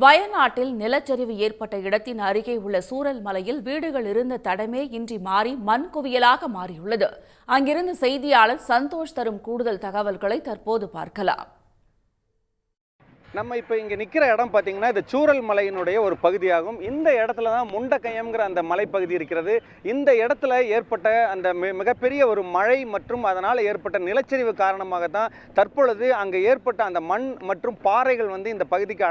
வயநாட்டில் நிலச்சரிவு ஏற்பட்ட இடத்தின் அருகே உள்ள சூரல் மலையில் வீடுகள் இருந்த தடமே இன்றி மாறி மண் குவியலாக மாறியுள்ளது. அங்கிருந்து செய்தியாளர் சந்தோஷ் தரும் கூடுதல் தகவல்களை தற்போது பார்க்கலாம். நம்ம இப்போ இங்கே நிற்கிற இடம் பார்த்தீங்கன்னா இது சூரல் மலையினுடைய ஒரு பகுதியாகும். இந்த இடத்துல தான் முண்டக்கயம்ங்கிற அந்த மலைப்பகுதி இருக்கிறது. இந்த இடத்துல ஏற்பட்ட அந்த மிகப்பெரிய ஒரு மழை மற்றும் அதனால் ஏற்பட்ட நிலச்சரிவு காரணமாக தான் தற்பொழுது அங்கே ஏற்பட்ட அந்த மண் மற்றும் பாறைகள் இந்த பகுதிக்கு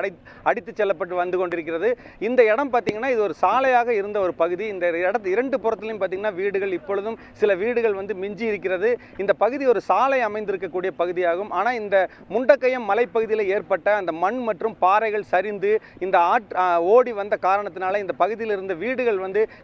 அடித்து செல்லப்பட்டு வந்து கொண்டிருக்கிறது. இந்த இடம் பார்த்தீங்கன்னா இது ஒரு சாலையாக இருந்த ஒரு பகுதி. இந்த இடத்து இரண்டு புறத்துலையும் பார்த்தீங்கன்னா வீடுகள், இப்பொழுதும் சில வீடுகள் மிஞ்சி இருக்கிறது. இந்த பகுதி ஒரு சாலை அமைந்திருக்கக்கூடிய பகுதியாகும். ஆனால் இந்த முண்டக்கயம் மலைப்பகுதியில் ஏற்பட்ட அந்த மண் மற்றும் பாறைகள் சரிந்து இந்த ஓடி வந்த காரணத்தினால இந்த பகுதியில் இருந்த வீடுகள்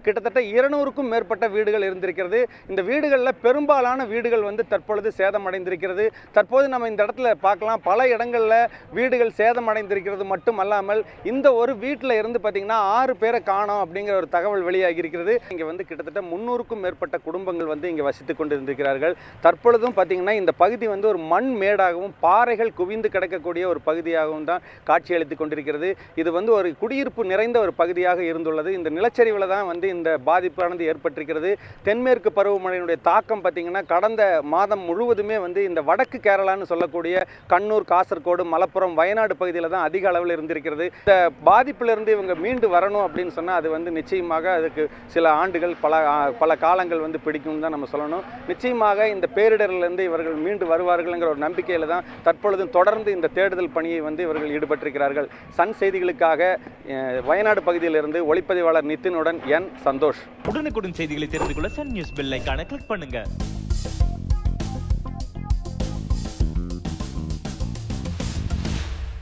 கிட்டத்தட்ட 200க்கும் மேற்பட்ட வீடுகள் இருந்திருக்கிறது. இந்த வீடுகளில் பெரும்பாலான வீடுகள் தற்பொழுது சேதமடைந்திருக்கிறது. தற்போது நம்ம இந்த இடத்துல பார்க்கலாம், பல இடங்களில் வீடுகள் சேதமடைந்திருக்கிறது மட்டுமல்லாமல் இந்த ஒரு வீட்டில் இருந்து பார்த்தீங்கன்னா 6 பேரை காணோம் அப்படிங்கிற ஒரு தகவல் வெளியாகி இருக்கிறது. இங்கே கிட்டத்தட்ட 300க்கும் மேற்பட்ட குடும்பங்கள் இங்கே வசித்துக் கொண்டிருக்கிறார்கள். தற்பொழுதும் பார்த்தீங்கன்னா இந்த பகுதி ஒரு மண் மேடாகவும் பாறைகள் குவிந்து கிடக்கக்கூடிய ஒரு பகுதியாகவும் தான் காட்சியளித்துக் கொண்டிருக்கிறது. இது ஒரு குடியிருப்பு நிறைந்த ஒரு பகுதியாக இருந்துள்ளது. இந்த நிலச்சரிவில் தான் இந்த பாதிப்பானது ஏற்பட்டிருக்கிறது. தென்மேற்கு பருவமழையினுடைய தாக்கம் பார்த்தீங்கன்னா கடந்த மாதம் முழுவதுமே இந்த வடக்கு கேரளான்னு சொல்லக்கூடிய கண்ணூர், காசர்கோடு, மலப்புரம், வயநாடு பகுதியில் தான் அதிக அளவில் இருந்திருக்கிறது. இந்த பாதிப்பிலிருந்து இவங்க மீண்டு வரணும் அப்படின்னு சொன்னால் அது நிச்சயமாக அதுக்கு சில ஆண்டுகள் பல காலங்கள் பிடிக்கும் தான் நம்ம சொல்லணும். நிச்சயமாக இந்த பேரிடரிலிருந்து இவர்கள் மீண்டு வருவார்கள்ங்கிற ஒரு நம்பிக்கையில் தான் தற்பொழுதும் தொடர்ந்து இந்த தேடுதல் பணியை இவர்கள் ஈடுபட்டிருக்கிறார்கள். சன் செய்திகளுக்காக வயநாடு பகுதியிலிருந்து ஒளிப்பதிவாளர் நிதினுடன் என் சந்தோஷ். உடனுக்குடன் செய்திகளை தெரிந்து கொள்ள சன் நியூஸ் பெல் ஐகானை கிளிக் பண்ணுங்க.